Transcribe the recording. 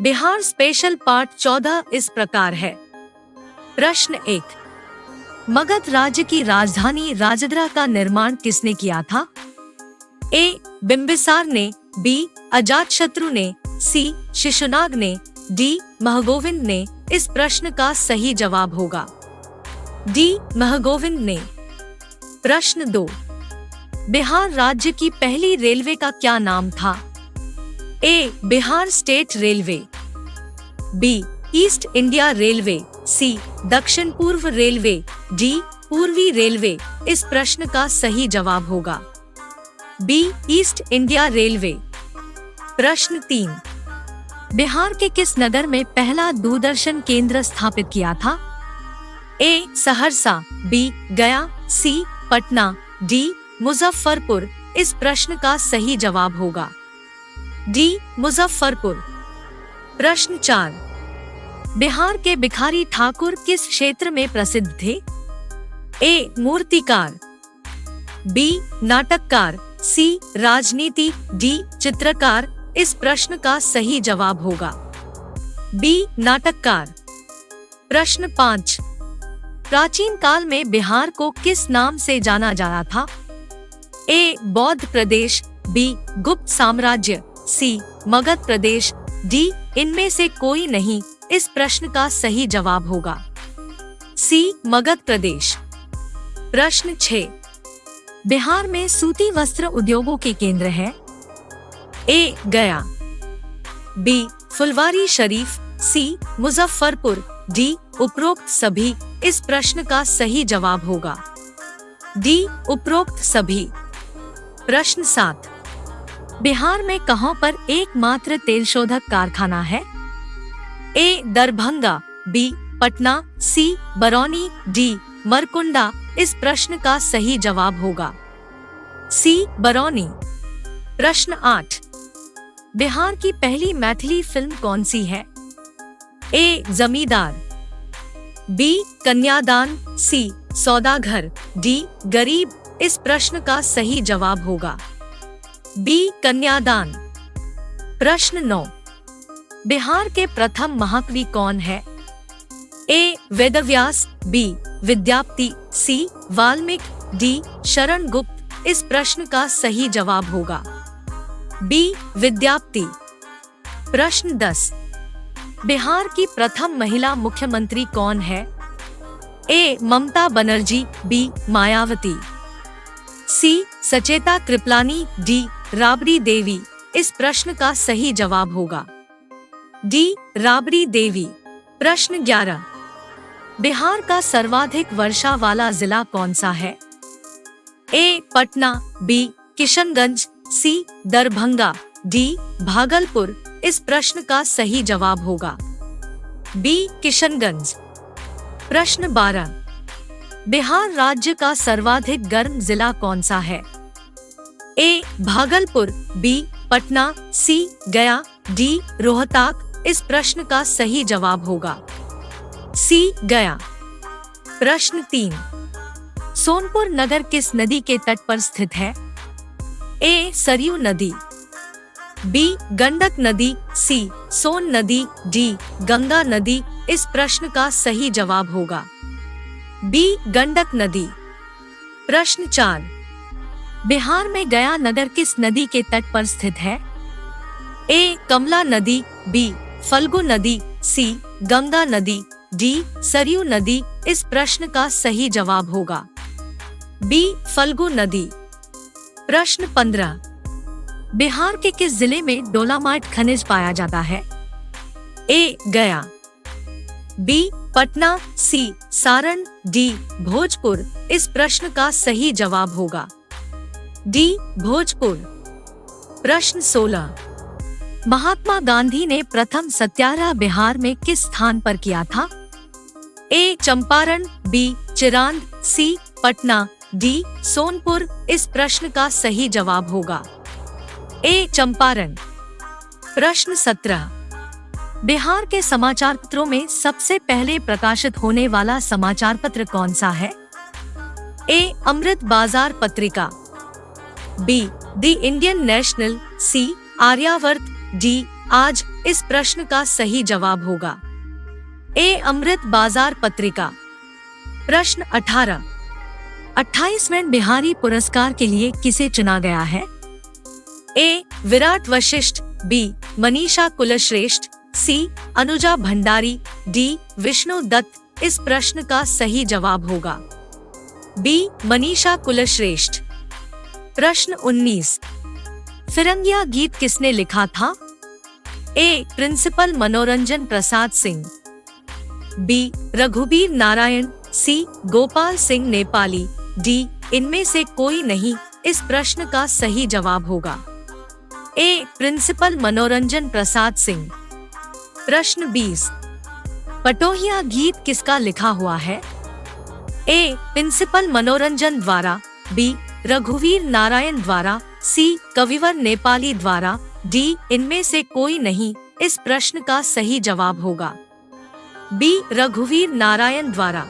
Bihar special part 14 इस प्रकार है। प्रश्न 1, मगध राज्य की राजधानी राजद्रा का निर्माण किसने किया था? ए. बिंबिसार ने, बी. अजातशत्रु ने, सी. शिशुनाग ने, डी. महगोविंद ने। इस प्रश्न का सही जवाब होगा डी. महगोविंद ने। प्रश्न 2, बिहार राज्य की पहली रेलवे का क्या नाम था? A. Bihar state railway, B. East India railway, C. दक्षिण पूर्व रेलवे, डी. पूर्वी रेलवे। इस प्रश्न का सही जवाब होगा बी. East India railway. प्रश्न 3, बिहार के किस नगर में पहला दूरदर्शन केंद्र स्थापित किया था? ए. सहरसा, बी. गया, सी. पटना, डी. मुजफ्फरपुर। इस प्रश्न का सही जवाब होगा डी. मुजफ्फरपुर। प्रश्न 4, बिहार के भिखारी ठाकुर किस क्षेत्र में प्रसिद्ध थे? ए. मूर्तिकार, बी. नाटककार, सी. राजनीति, डी. चित्रकार। इस प्रश्न का सही जवाब होगा बी. नाटककार। प्रश्न 5, प्राचीन काल में बिहार को किस नाम से जाना जाता था? ए. बौद्ध प्रदेश, बी. गुप्त साम्राज्य, सी. मगध प्रदेश, डी. इनमें से कोई नहीं। इस प्रश्न का सही जवाब होगा सी. मगध प्रदेश। प्रश्न 6, बिहार में सूती वस्त्र उद्योगों के केंद्र है? ए. गया, बी. फुलवारी शरीफ, सी. मुजफ्फरपुर, डी. उपरोक्त सभी। इस प्रश्न का सही जवाब होगा डी. उपरोक्त सभी। प्रश्न 7, बिहार में कहां पर एकमात्र तेल शोधक कारखाना है? ए. दरभंगा, बी. पटना, सी. बरौनी, डी. मरकुंडा। इस प्रश्न का सही जवाब होगा सी. बरौनी। प्रश्न 8, बिहार की पहली मैथिली फिल्म कौन सी है? ए. जमींदार, बी. कन्यादान, सी. सौदागर, डी. गरीब। इस प्रश्न का सही जवाब होगा बी. कन्यादान। प्रश्न 9, बिहार के प्रथम महाकवि कौन है? ए. वेदव्यास, बी. विद्यापति, सी. वाल्मीकि, डी. शरण गुप्त। इस प्रश्न का सही जवाब होगा बी. विद्यापति। प्रश्न 10, बिहार की प्रथम महिला मुख्यमंत्री कौन है? ए. ममता बनर्जी, बी. मायावती, सी. सचेता कृपलानी, डी. राबड़ी देवी। इस प्रश्न का सही जवाब होगा डी. राबड़ी देवी। प्रश्न 11, बिहार का सर्वाधिक वर्षा वाला जिला कौन सा है? ए. पटना, बी. किशनगंज, सी. दरभंगा, डी. भागलपुर। इस प्रश्न का सही जवाब होगा बी. किशनगंज। प्रश्न 12, बिहार राज्य का सर्वाधिक गर्म जिला कौन सा है? ए. भागलपुर, बी. पटना, सी. गया, डी. रोहतक। इस प्रश्न का सही जवाब होगा सी. गया। प्रश्न 3, सोनपुर नगर किस नदी के तट पर स्थित है? ए. सरयू नदी, बी. गंडक नदी, सी. सोन नदी, डी. गंगा नदी। इस प्रश्न का सही जवाब होगा बी. गंडक नदी। प्रश्न 4, बिहार में गया नगर किस नदी के तट पर स्थित है? ए. कमला नदी, बी. फल्गु नदी, सी. गंगा नदी, डी. सरयू नदी। इस प्रश्न का सही जवाब होगा बी. फल्गु नदी। प्रश्न 15, बिहार के किस जिले में डोलामाइट खनिज पाया जाता है? ए. गया, बी. पटना, सी. सारण, डी. भोजपुर। इस प्रश्न का सही जवाब होगा डी. भोजपुर। प्रश्न 16, महात्मा गांधी ने प्रथम सत्याग्रह बिहार में किस स्थान पर किया था? ए. चंपारण, बी. चिरांद, सी. पटना, डी. सोनपुर। इस प्रश्न का सही जवाब होगा ए. चंपारण। प्रश्न 17, बिहार के समाचार पत्रों में सबसे पहले प्रकाशित होने वाला समाचार पत्र कौन सा है? ए. Amrit Bazar Patrika, B. The Indian National, C. Aryavarta, D. Aaj इस प्रश्न का सही जवाब होगा ए अमृत बाजार पत्रिका। प्रश्न 18। 28वें बिहारी पुरस्कार के लिए किसे चुना गया है? ए विराट वशिष्ठ, बी मनीषा कुलश्रेष्ठ, सी अनुजा भंडारी, डी विष्णु दत्त। इस प्रश्न का सही जवाब होगा बी मनीषा कुलश्रेष्ठ। प्रश्न 19। फिरंगिया गीत किसने लिखा था? ए प्रिंसिपल मनोरंजन प्रसाद सिंह, बी रघुबीर नारायण, सी गोपाल सिंह नेपाली, डी इनमें से कोई नहीं। इस प्रश्न का सही जवाब होगा ए प्रिंसिपल मनोरंजन प्रसाद सिंह। प्रश्न 20। पटोहिया गीत किसका लिखा हुआ है? ए प्रिंसिपल मनोरंजन द्वारा, बी रघुवीर नारायण द्वारा, सी कविवर नेपाली द्वारा, डी इनमें से कोई नहीं। इस प्रश्न का सही जवाब होगा बी रघुवीर नारायण द्वारा।